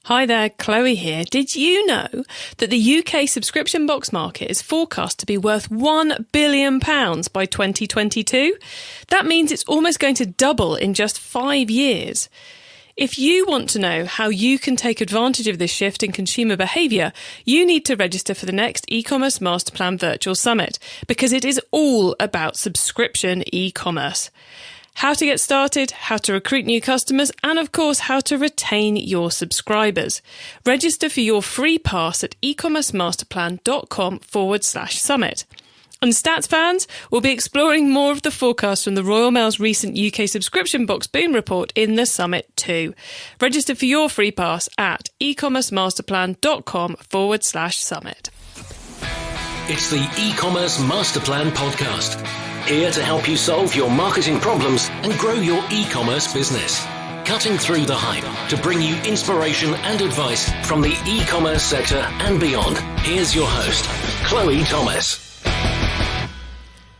Hi there, Chloe here. Did you know that the UK subscription box market is forecast to be worth £1 billion by 2022? That means it's almost going to double in just 5 years. If you want to know how you can take advantage of this shift in consumer behaviour, you need to register for the next eCommerce Masterplan Virtual Summit, because it is all about subscription e-commerce. How to get started, how to recruit new customers, and of course, how to retain your subscribers. Register for your free pass at ecommercemasterplan.com/summit. And Stats fans will be exploring more of the forecast from the Royal Mail's recent UK subscription box boom report in the summit too. Register for your free pass at ecommercemasterplan.com/summit. It's the eCommerce Masterplan podcast. Here to help you solve your marketing problems and grow your e-commerce business. Cutting through the hype to bring you inspiration and advice from the e-commerce sector and beyond. Here's your host, Chloe Thomas.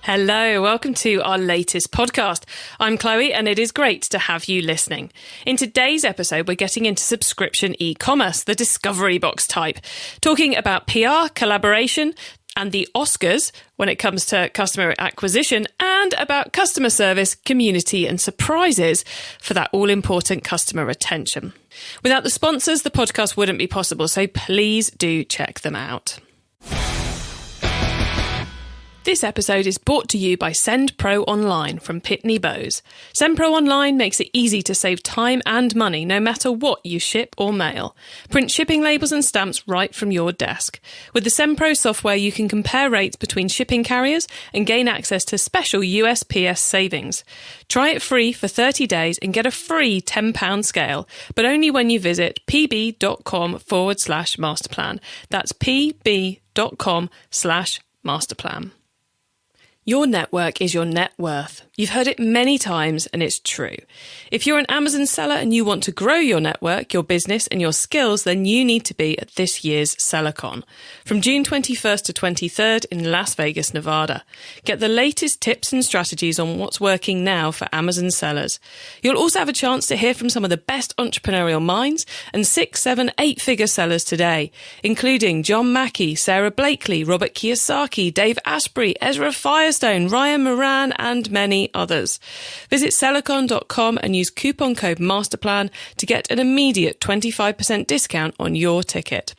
Hello, welcome to our latest podcast. I'm Chloe and it is great to have you listening. In today's episode, we're getting into subscription e-commerce, the discovery box type, talking about PR, collaboration, and the Oscars when it comes to customer acquisition, and about customer service, community and surprises for that all-important customer retention. Without the sponsors, the podcast wouldn't be possible, so please do check them out. This episode is brought to you by Send Pro Online from Pitney Bowes. Send Pro Online makes it easy to save time and money no matter what you ship or mail. Print shipping labels and stamps right from your desk. With the Send Pro software, you can compare rates between shipping carriers and gain access to special USPS savings. Try it free for 30 days and get a free £10 scale, but only when you visit pb.com/masterplan. That's pb.com/masterplan. Your network is your net worth. You've heard it many times and it's true. If you're an Amazon seller and you want to grow your network, your business and your skills, then you need to be at this year's SellerCon. From June 21st to 23rd in Las Vegas, Nevada. Get the latest tips and strategies on what's working now for Amazon sellers. You'll also have a chance to hear from some of the best entrepreneurial minds and 6, 7, 8-figure sellers today, including John Mackey, Sarah Blakely, Robert Kiyosaki, Dave Asprey, Ezra Firestone, Ryan Moran, and many others. Visit Sellercon.com and use coupon code MASTERPLAN to get an immediate 25% discount on your ticket.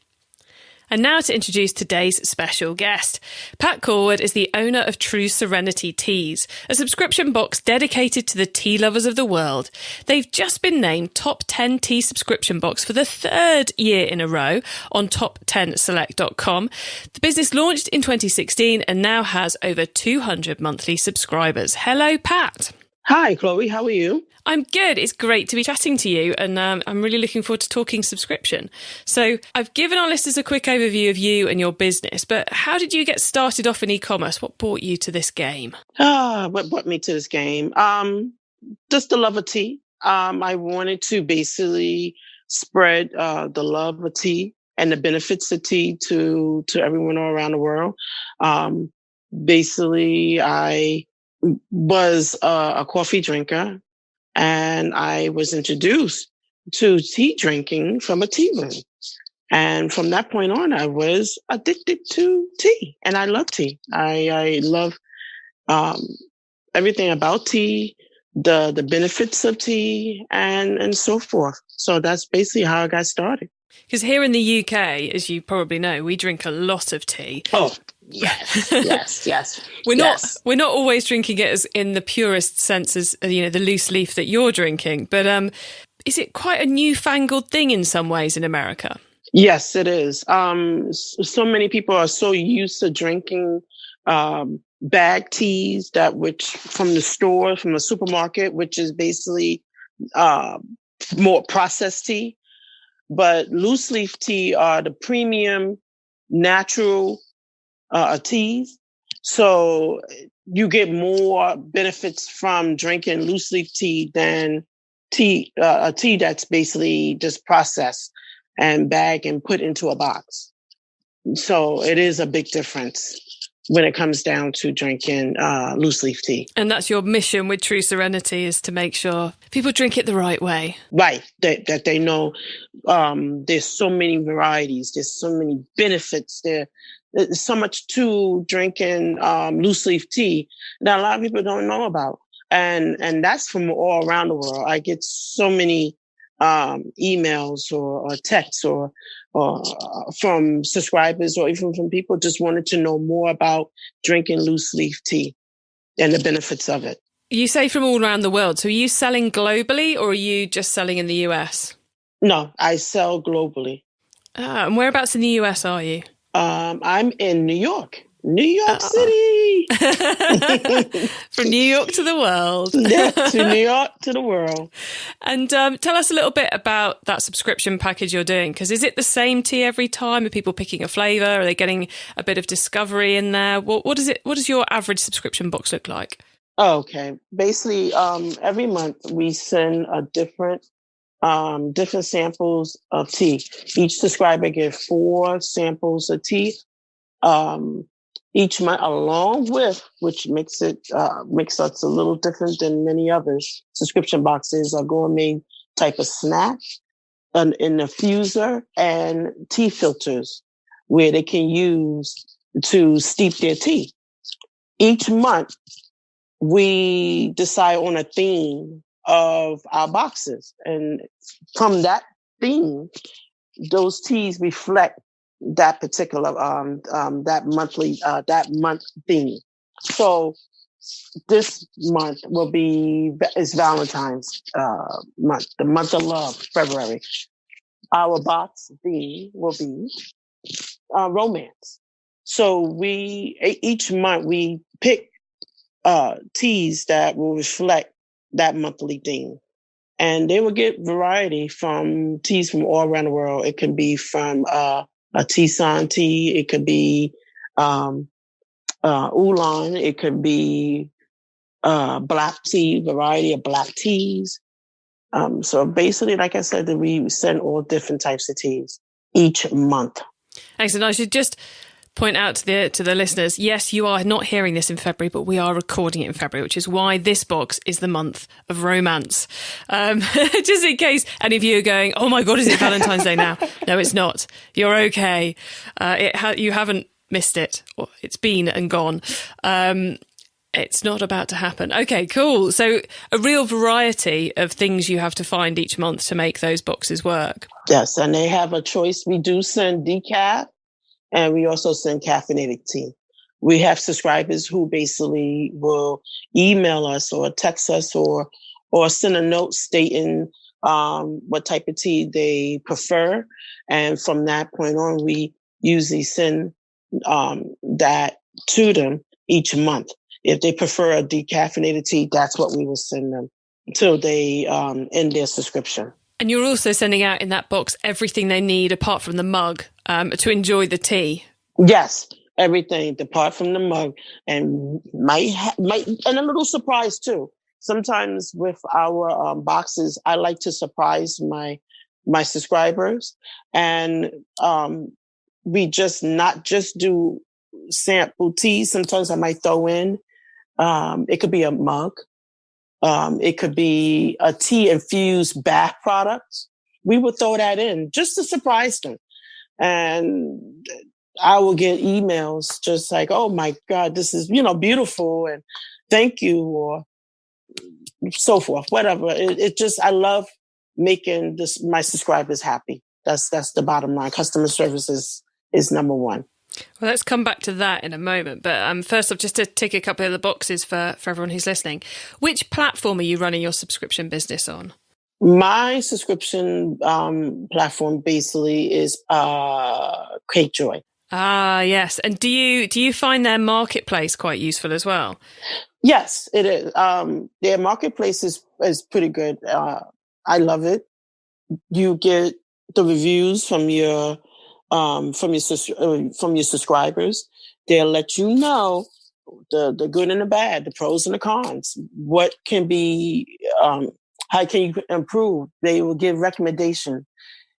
And now to introduce today's special guest. Pat Callwood is the owner of True Serenity Teas, a subscription box dedicated to the tea lovers of the world. They've just been named Top 10 Tea Subscription Box for the 3rd year in a row on top10select.com. The business launched in 2016 and now has over 200 monthly subscribers. Hello, Pat. Hi, Chloe. How are you? I'm good. It's great to be chatting to you, and I'm really looking forward to talking subscription. So I've given our listeners a quick overview of you and your business, but how did you get started off in e-commerce? What brought you to this game? What brought me to this game? Just the love of tea. I wanted to basically spread the love of tea and the benefits of tea to everyone all around the world. Basically, I was a coffee drinker. And I was introduced to tea drinking from a tea room. And from that point on, I was addicted to tea. And I love tea. I love everything about tea, the benefits of tea, and so forth. So that's basically how I got started. Because here in the UK, as you probably know, we drink a lot of tea. Oh, yes, yes. We're not always drinking it as in the purest sense as, the loose leaf that you're drinking. But is it quite a newfangled thing in some ways in America? Yes, it is. So many people are so used to drinking bag teas which from the store, from the supermarket, which is basically more processed tea. But loose leaf tea are the premium natural teas. So you get more benefits from drinking loose leaf tea than a tea that's basically just processed and bagged and put into a box. So it is a big difference. when it comes down to drinking loose leaf tea. And that's your mission with True Serenity, is to make sure people drink it the right way. Right. That they know there's so many varieties. There's so many benefits. There's so much to drinking loose leaf tea that a lot of people don't know about. And that's from all around the world. I get so many emails or texts or from subscribers or even from people just wanted to know more about drinking loose leaf tea and the benefits of it. You say from all around the world. So are you selling globally or are you just selling in the US? No, I sell globally. And whereabouts in the US are you? I'm in New York City. From New York to the world. Yeah, to New York to the world. And tell us a little bit about that subscription package you're doing, because is it the same tea every time? Are people picking a flavour? Are they getting a bit of discovery in there? What does your average subscription box look like? Okay. Basically, every month we send a different samples of tea. Each subscriber gets 4 samples of tea each month, along with, which makes us a little different than many others. Subscription boxes, a gourmet type of snack, an infuser, and tea filters where they can use to steep their tea. Each month, we decide on a theme of our boxes. And from that theme, those teas reflect that particular, that month theme. So this month is Valentine's month, the month of love, February. Our box theme will be romance. So each month we pick teas that will reflect that monthly theme. And they will get variety from teas from all around the world. It can be from a Tisane tea. It could be oolong. It could be black tea, variety of black teas. So basically, like I said, we send all different types of teas each month. Excellent. I should just point out to the listeners, yes, you are not hearing this in February, but we are recording it in February, which is why this box is the month of romance. Just in case any of you are going, oh my God, is it Valentine's Day now? No, it's not. You're okay. You haven't missed it. It's been and gone. It's not about to happen. Okay, cool. So a real variety of things you have to find each month to make those boxes work. Yes, and they have a choice. We do send decaf. And we also send caffeinated tea. We have subscribers who basically will email us or text us or send a note stating what type of tea they prefer. And from that point on, we usually send that to them each month. If they prefer a decaffeinated tea, that's what we will send them until they end their subscription. And you're also sending out in that box everything they need apart from the mug to enjoy the tea. Yes, everything apart from the mug, and might and a little surprise too. Sometimes with our boxes, I like to surprise my subscribers, and we not just do sample tea. Sometimes I might throw in it could be a mug. It could be a tea infused bath product. We would throw that in just to surprise them. And I will get emails just like, oh my God, this is, beautiful. And thank you, or so forth, whatever. It just, I love making my subscribers happy. That's the bottom line. Customer service is number one. Well, let's come back to that in a moment. But first off, just to tick a couple of the boxes for everyone who's listening. Which platform are you running your subscription business on? My subscription platform basically is CakeJoy. Ah, yes. And do you find their marketplace quite useful as well? Yes, it is. Their marketplace is pretty good. I love it. You get the reviews from your subscribers. They'll let you know the good and the bad, the pros and the cons. What can be, how can you improve? They will give recommendation.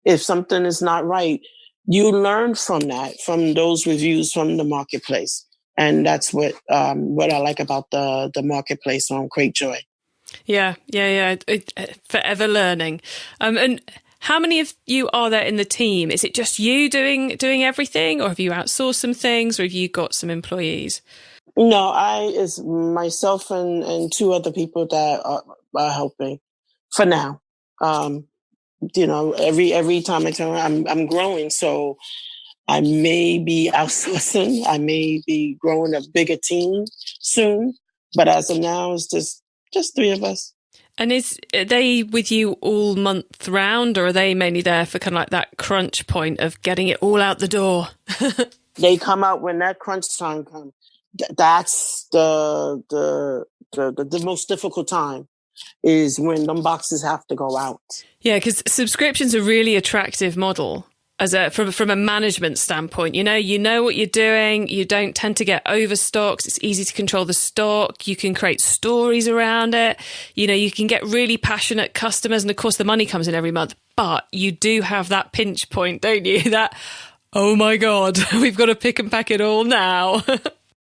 If something is not right, you learn from those reviews from the marketplace. And that's what I like about the marketplace on Cratejoy. Yeah. Forever learning. And how many of you are there in the team? Is it just you doing everything, or have you outsourced some things, or have you got some employees? No, it's myself and two other people that are helping for now. Every time I turn around, I'm growing, so I may be outsourcing. I may be growing a bigger team soon, but as of now, it's just three of us. And are they with you all month round, or are they mainly there for kind of like that crunch point of getting it all out the door? They come out when that crunch time comes. That's the most difficult time, is when them boxes have to go out. Yeah, because subscription's a really attractive model from a management standpoint. You know what you're doing. You don't tend to get overstocked. It's easy to control the stock. You can create stories around it. You can get really passionate customers, and of course the money comes in every month. But you do have that pinch point, don't you? That, oh my God, we've got to pick and pack it all now.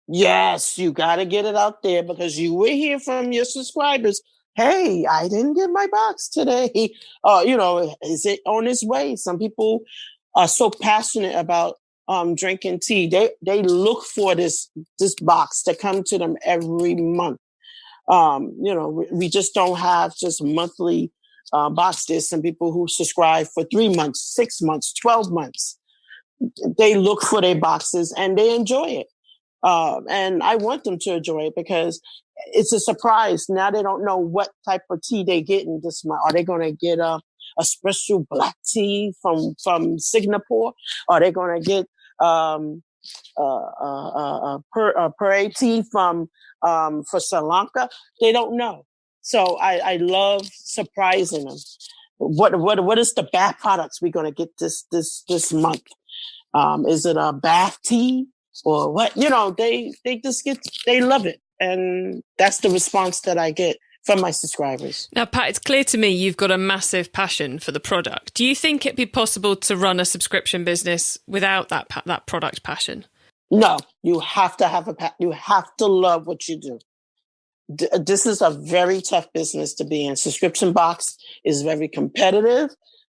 Yes, you got to get it out there, because you will hear from your subscribers, hey, I didn't get my box today. Is it on its way? Some people are so passionate about drinking tea. They look for this box to come to them every month. We just don't have just monthly box. There's some people who subscribe for 3 months, 6 months, 12 months. They look for their boxes and they enjoy it. And I want them to enjoy it, because it's a surprise. Now they don't know what type of tea they get in this month. Are they going to get a special black tea from Singapore? Are they going to get Puree tea for Sri Lanka? They don't know. So I love surprising them. What is the bath products we're going to get this month? Is it a bath tea? Or what, they love it. And that's the response that I get from my subscribers. Now, Pat, it's clear to me you've got a massive passion for the product. Do you think it'd be possible to run a subscription business without that product passion? No, you have to you have to love what you do. This is a very tough business to be in. Subscription box is very competitive.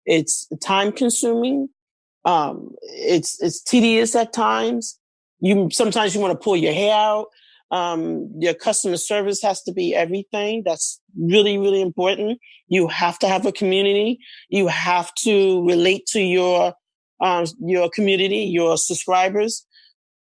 It's time consuming. It's tedious at times. Sometimes you want to pull your hair out. Your customer service has to be everything. That's really, really important. You have to have a community. You have to relate to your community, your subscribers.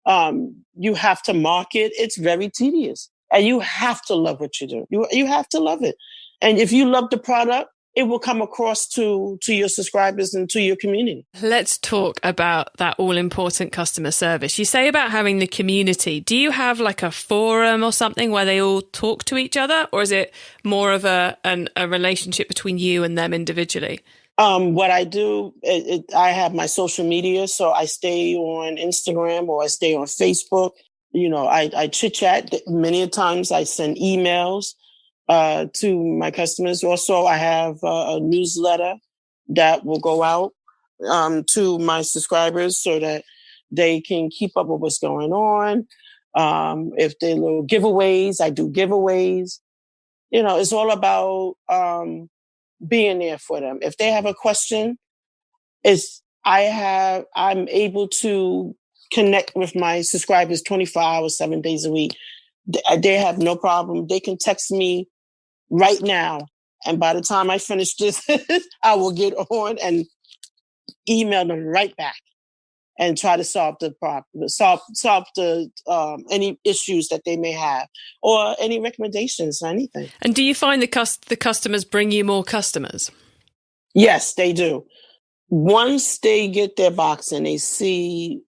You have to market. It's very tedious, and you have to love what you do. You have to love it. And if you love the product, it will come across to your subscribers and to your community. Let's talk about that all-important customer service. You say about having the community. Do you have like a forum or something where they all talk to each other? Or is it more of a relationship between you and them individually? What I do, I have my social media. So I stay on Instagram or I stay on Facebook. I chit-chat. Many times I send emails to my customers. Also, I have a newsletter that will go out to my subscribers so that they can keep up with what's going on. If they're little giveaways, I do giveaways. It's all about being there for them. If they have a question, I'm able to connect with my subscribers 24 hours, 7 days a week. They have no problem. They can text me right now. And by the time I finish this, I will get on and email them right back and try to solve the problem, solve the any issues that they may have, or any recommendations or anything. And do you find the customers bring you more customers? Yes, they do. Once they get their box and they see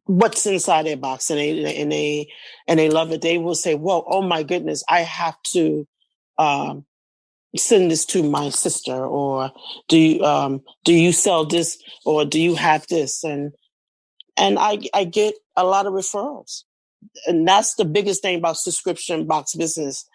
what's inside their box and they love it, they will say, "Whoa, oh my goodness, I have to send this to my sister," or do you sell this, or do you have this? And I get a lot of referrals. And that's the biggest thing about subscription box business,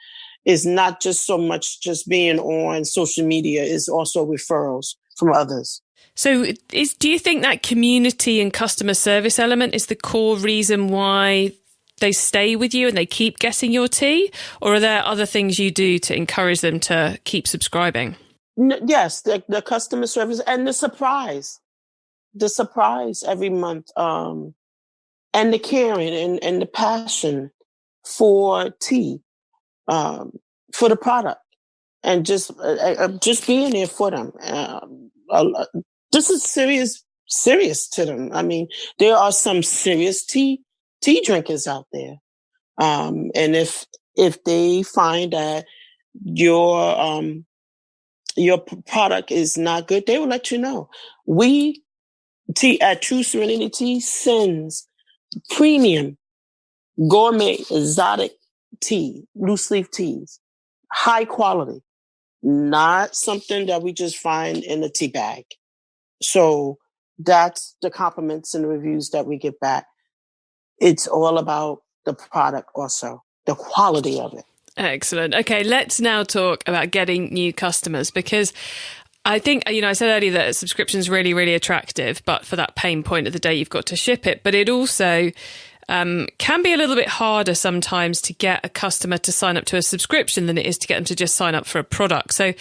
is not just so much just being on social media, is also referrals from others. So do you think that community and customer service element is the core reason why they stay with you and they keep getting your tea? Or are there other things you do to encourage them to keep subscribing? Yes, the customer service and the surprise every month, and the caring and the passion for tea, for the product, and just being there for them. This is serious to them. I mean, there are some serious tea drinkers out there, and if they find that your product is not good, they will let you know. We tea at True Serenity Tea sends premium gourmet exotic tea, loose leaf teas, high quality, not something that we just find in a tea bag. So that's the compliments and the reviews that we get back. It's all about the product also, the quality of it. Excellent. Okay, let's now talk about getting new customers, because I think, I said earlier that a subscription is really, really attractive, but for that pain point of the day, you've got to ship it. But it also can be a little bit harder sometimes to get a customer to sign up to a subscription than it is to get them to just sign up for a product. So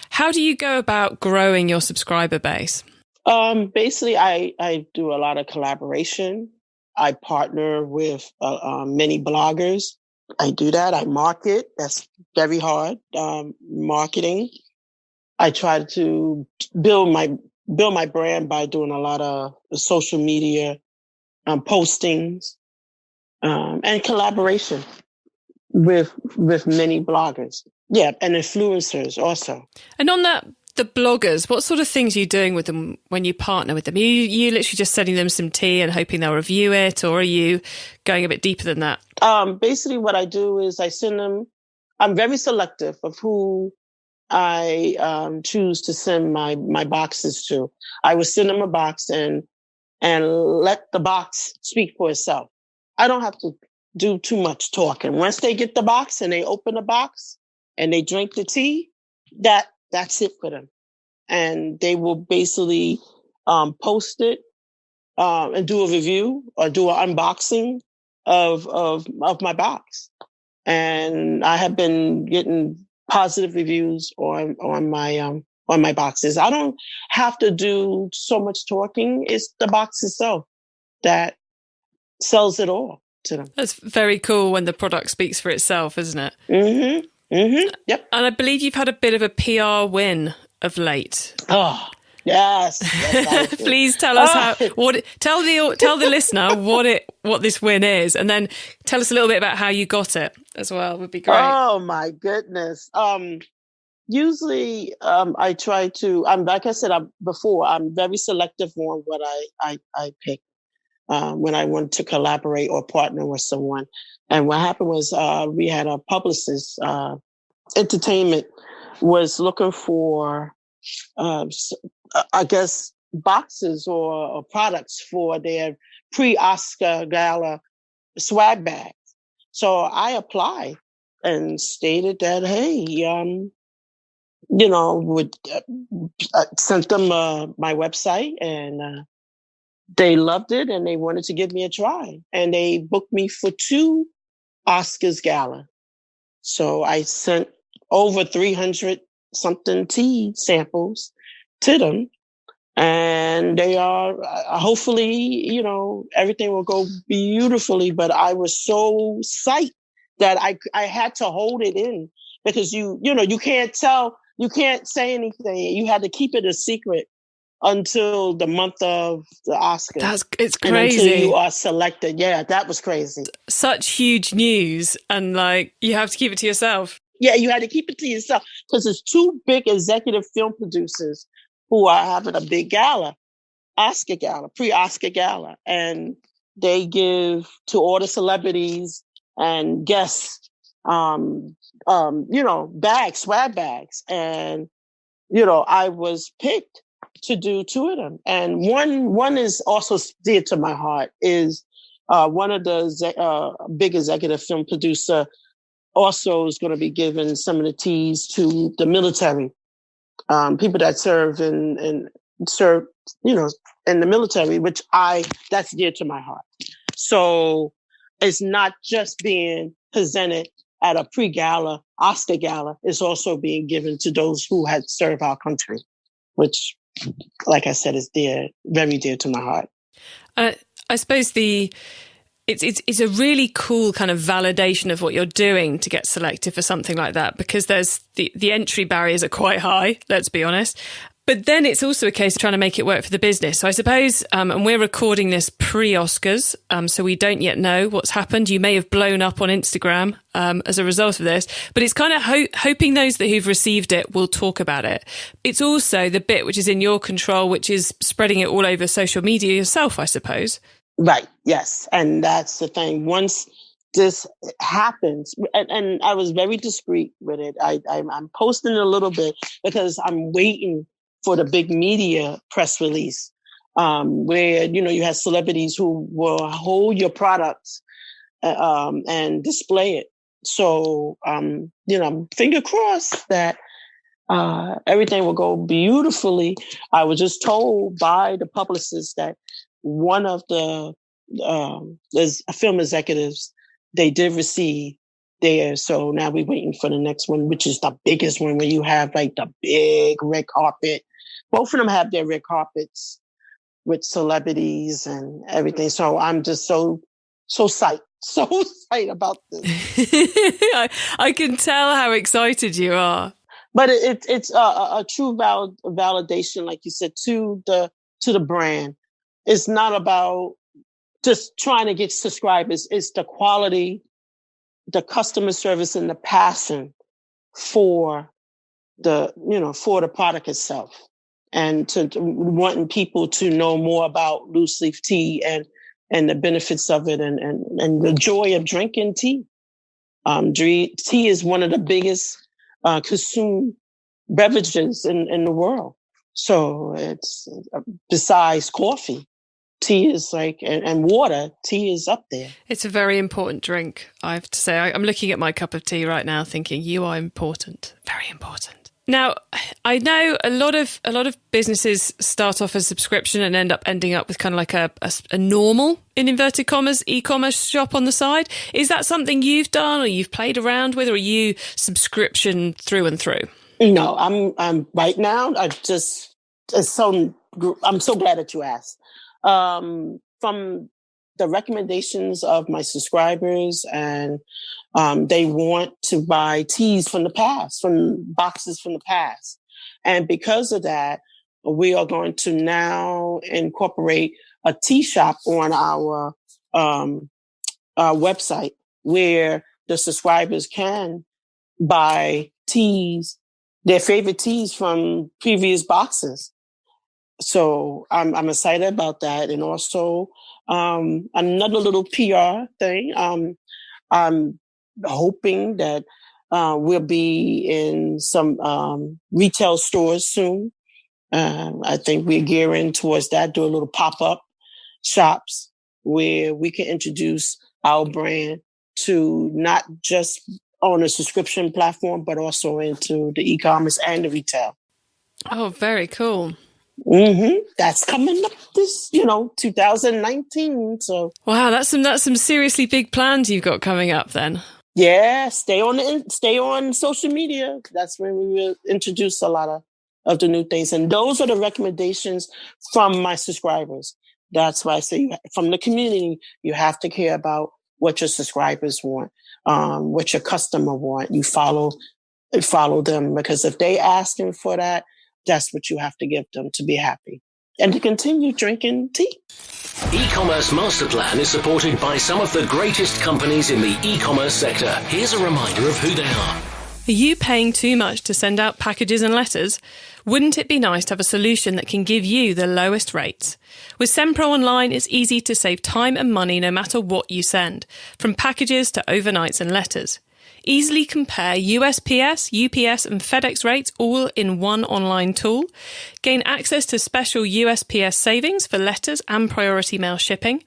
how do you go about growing your subscriber base? Basically, I do a lot of collaboration. I partner with many bloggers. I do that. I market. That's very hard. Marketing. I try to build my brand by doing a lot of social media postings and collaboration with many bloggers. Yeah, and influencers also. And on that, the bloggers, what sort of things are you doing with them when you partner with them? Are you literally just sending them some tea and hoping they'll review it, or are you going a bit deeper than that? Basically, what I do is I send them. I'm very selective of who I choose to send my boxes to. I would send them a box and let the box speak for itself. I don't have to do too much talking. Once they get the box and they open the box and they drink the tea, that's it for them. And they will basically post it and do a review or do an unboxing of my box. And I have been getting positive reviews on my boxes. I don't have to do so much talking. It's the box itself that sells it all to them. That's very cool when the product speaks for itself, isn't it? Mm-hmm. Mm-hmm. Yep. And I believe you've had a bit of a PR win of late. Oh, yes. Please tell us tell the listener what this win is, and then tell us a little bit about how you got it as well. Would be great. Oh my goodness. Usually, I try to. Like I said before, I'm very selective on what I pick when I want to collaborate or partner with someone. And what happened was we had a publicist, entertainment, was looking for, I guess, boxes or products for their pre-Oscar gala swag bags. So I applied and stated that, hey, would sent them my website, and they loved it and they wanted to give me a try. And they booked me for 2 Oscars gala. So I sent over 300 something tea samples to them. And they are, hopefully, everything will go beautifully. But I was so psyched that I had to hold it in, because you can't say anything. You had to keep it a secret until the month of the Oscars. It's crazy. And until you are selected. Yeah, that was crazy. Such huge news, and you have to keep it to yourself. Yeah, you had to keep it to yourself, because there's 2 big executive film producers who are having a big gala, Oscar gala, pre-Oscar gala, and they give to all the celebrities and guests, bags, swag bags, and I was picked to do 2 of them, and one is also dear to my heart. Is one of the big executive film producer also is going to be giving some of the teas to the military, people that serve in the military, which that's dear to my heart. So is not just being presented at a pre-gala, Oscar gala. It's also being given to those who had served our country, which, like I said, is very dear to my heart. I suppose it's a really cool kind of validation of what you're doing to get selected for something like that, because there's the entry barriers are quite high, let's be honest. But then it's also a case of trying to make it work for the business. So I suppose, and we're recording this pre-Oscars, so we don't yet know what's happened. You may have blown up on Instagram as a result of this, but it's kind of hoping those who've received it will talk about it. It's also the bit which is in your control, which is spreading it all over social media yourself, I suppose. Right. Yes. And that's the thing. Once this happens, and I was very discreet with it. I'm posting a little bit because I'm waiting for the big media press release, where, you have celebrities who will hold your products and display it. So, finger crossed that everything will go beautifully. I was just told by the publicist that one of the film executives, they did receive theirs. So now we're waiting for the next one, which is the biggest one, where you have like the big red carpet. Both of them have their red carpets with celebrities and everything. So I'm just so psyched. So psyched about this. I can tell how excited you are. But it's a true validation, like you said, to the brand. It's not about just trying to get subscribers. It's the quality, the customer service, and the passion for the product itself, and to wanting people to know more about loose leaf tea and the benefits of it, and the joy of drinking tea. Tea is one of the biggest consumed beverages in the world. So it's besides coffee, tea is and water, tea is up there. It's a very important drink, I have to say. I'm looking at my cup of tea right now thinking, you are important, very important. Now, I know a lot of businesses start off as subscription and ending up with kind of like a normal, in inverted commas, e-commerce shop on the side. Is that something you've done or you've played around with, or are you subscription through and through? No, I'm right now. I'm so glad that you asked. From the recommendations of my subscribers, and they want to buy teas from the past, from boxes from the past. And because of that, we are going to now incorporate a tea shop on our website, where the subscribers can buy teas, their favorite teas from previous boxes. So I'm excited about that. And also another little PR thing. I'm hoping that we'll be in some retail stores soon. I think we're gearing towards that, do a little pop-up shops where we can introduce our brand to not just on a subscription platform, but also into the e-commerce and the retail. Oh, very cool. Mm-hmm. That's coming up this, 2019. So wow, that's some seriously big plans you've got coming up then. Yeah, stay on social media. That's where we will introduce a lot of the new things, and those are the recommendations from my subscribers. That's why I say, from the community, you have to care about what your subscribers want, what your customer want. You follow them, because if they asking for that, that's what you have to give them to be happy and to continue drinking tea. E-commerce Master Plan is supported by some of the greatest companies in the e-commerce sector. Here's a reminder of who they are. Are you paying too much to send out packages and letters? Wouldn't it be nice to have a solution that can give you the lowest rates? With SendPro Online, it's easy to save time and money no matter what you send, from packages to overnights and letters. Easily compare USPS, UPS and FedEx rates all in one online tool. Gain access to special USPS savings for letters and priority mail shipping.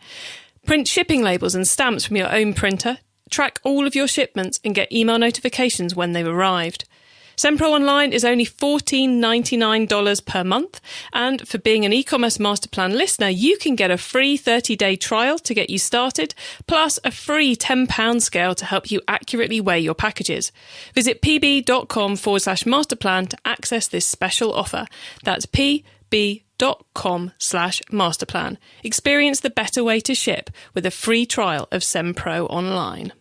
Print shipping labels and stamps from your own printer. Track all of your shipments and get email notifications when they've arrived. SendPro Online is only $14.99 per month. And for being an e-commerce master plan listener, you can get a free 30-day trial to get you started, plus a free £10 scale to help you accurately weigh your packages. Visit pb.com/masterplan to access this special offer. That's pb.com/masterplan. Experience the better way to ship with a free trial of SendPro Online.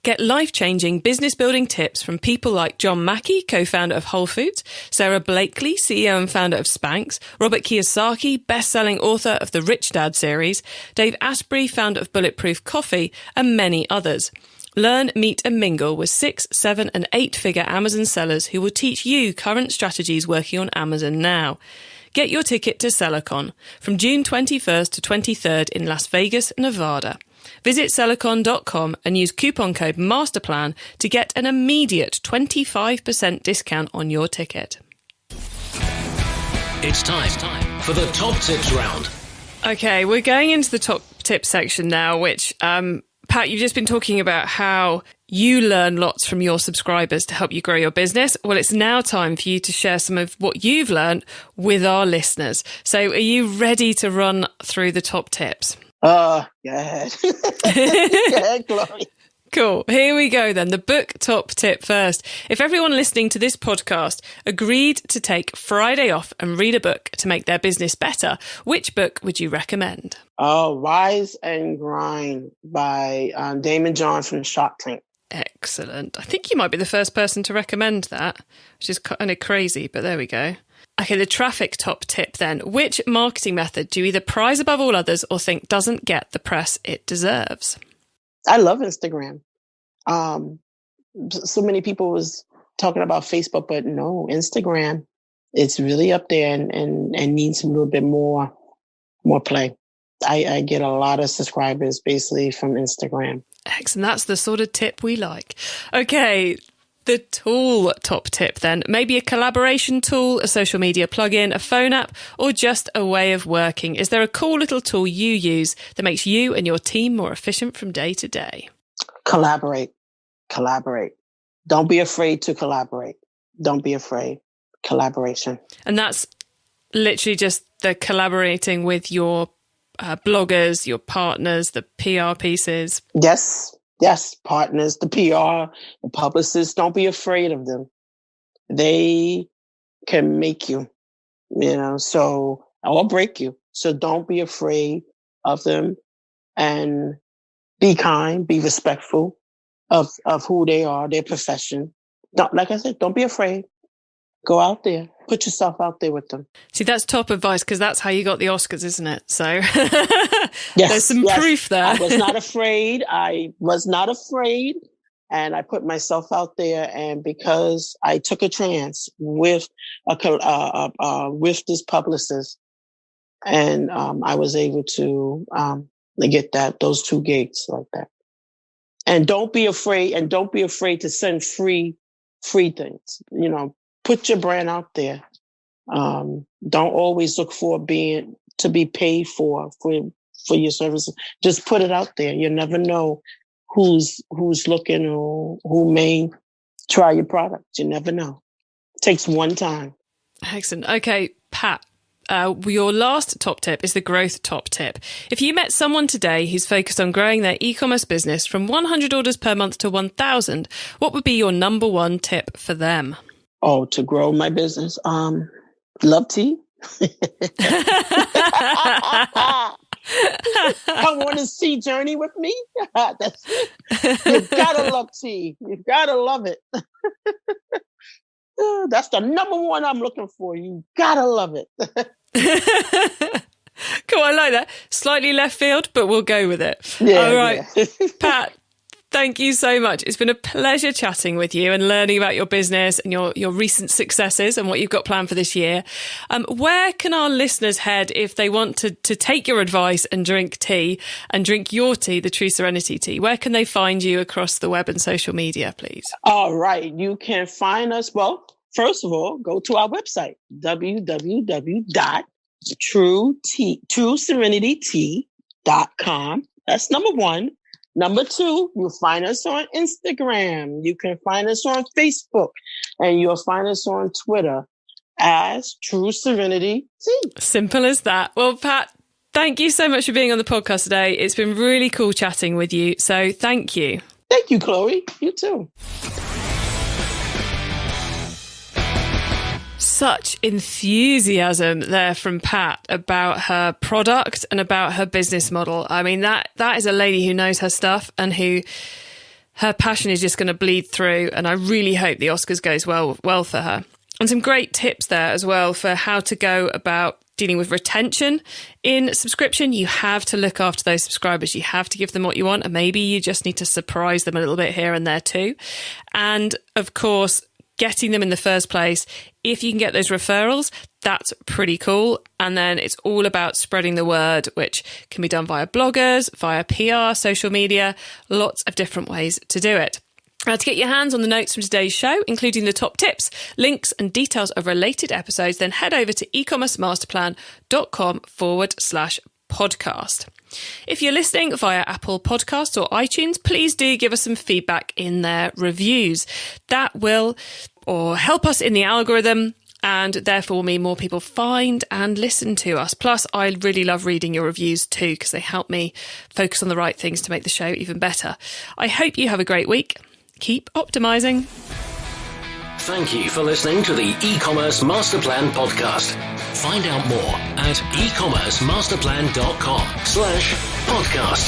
Get life-changing business-building tips from people like John Mackey, co-founder of Whole Foods, Sarah Blakely, CEO and founder of Spanx, Robert Kiyosaki, best-selling author of the Rich Dad series, Dave Asprey, founder of Bulletproof Coffee, and many others. Learn, meet and mingle with 6, 7 and 8-figure Amazon sellers who will teach you current strategies working on Amazon now. Get your ticket to SellerCon from June 21st to 23rd in Las Vegas, Nevada. Visit sellercon.com and use coupon code MASTERPLAN to get an immediate 25% discount on your ticket. It's time for the top tips round. Okay, we're going into the top tips section now, which, Pat, you've just been talking about how you learn lots from your subscribers to help you grow your business. Well, it's now time for you to share some of what you've learned with our listeners. So are you ready to run through the top tips? Go ahead. Go ahead, Glory. Cool. Here we go then. The book top tip first. If everyone listening to this podcast agreed to take Friday off and read a book to make their business better, which book would you recommend? Rise and Grind by Damon John from Shark Tank. Excellent. I think you might be the first person to recommend that, which is kind of crazy, but there we go. Okay, the traffic top tip then. Which marketing method do you either prize above all others or think doesn't get the press it deserves? I love Instagram. So many people was talking about Facebook, but no, Instagram, it's really up there and needs a little bit more play. I get a lot of subscribers basically from Instagram. Excellent. That's the sort of tip we like. Okay. The tool top tip then. Maybe a collaboration tool, a social media plugin, a phone app, or just a way of working. Is there a cool little tool you use that makes you and your team more efficient from day to day? Collaborate. Don't be afraid to collaborate. Don't be afraid. Collaboration. And that's literally just the collaborating with your bloggers, your partners, the PR pieces. Yes, partners, the PR, the publicists, don't be afraid of them. They can make you, so, or break you. So don't be afraid of them and be kind, be respectful of who they are, their profession. Like I said, don't be afraid. Go out there. Put yourself out there with them. See, that's top advice because that's how you got the Oscars, isn't it? So there's some proof there. I was not afraid. And I put myself out there. And because I took a chance with with this publicist, and I was able to get those 2 gigs like that. And don't be afraid. And don't be afraid to send free things. Put your brand out there. Don't always look for to be paid for your services. Just put it out there. You never know who's looking or who may try your product. You never know. It takes one time. Excellent. Okay, Pat. Your last top tip is the growth top tip. If you met someone today who's focused on growing their e-commerce business from 100 orders per month to 1,000, what would be your number one tip for them? Oh, to grow my business. Love tea. Come on a sea journey with me. That's it. You've gotta love tea. You've gotta love it. That's the number one I'm looking for. You gotta love it. Cool, I like that. Slightly left field, but we'll go with it. Yeah, all right, yeah. Pat. Thank you so much. It's been a pleasure chatting with you and learning about your business and your recent successes and what you've got planned for this year. Where can our listeners head if they want to take your advice and drink tea and drink your tea, the True Serenity Tea? Where can they find you across the web and social media, please? All right. You can find us. Well, first of all, go to our website, www.trueserenityte.com. That's number one. Number 2, you'll find us on Instagram. You can find us on Facebook, and you'll find us on Twitter as True Serenity Te. Simple as that. Well, Pat, thank you so much for being on the podcast today. It's been really cool chatting with you. So thank you. Thank you, Chloe. You too. Such enthusiasm there from Pat about her product and about her business model. I mean, that is a lady who knows her stuff and who her passion is just going to bleed through. And I really hope the Oscars goes well for her. And some great tips there as well for how to go about dealing with retention in subscription. You have to look after those subscribers. You have to give them what you want. And maybe you just need to surprise them a little bit here and there too. And of course, getting them in the first place. If you can get those referrals, that's pretty cool. And then it's all about spreading the word, which can be done via bloggers, via PR, social media, lots of different ways to do it. To get your hands on the notes from today's show, including the top tips, links and details of related episodes, then head over to ecommercemasterplan.com/podcast. If you're listening via Apple Podcasts or iTunes, please do give us some feedback in their reviews. That will help us in the algorithm and therefore mean more people find and listen to us. Plus, I really love reading your reviews too because they help me focus on the right things to make the show even better. I hope you have a great week. Keep optimizing. Thank you for listening to the eCommerce Masterplan podcast. Find out more at ecommercemasterplan.com/podcast.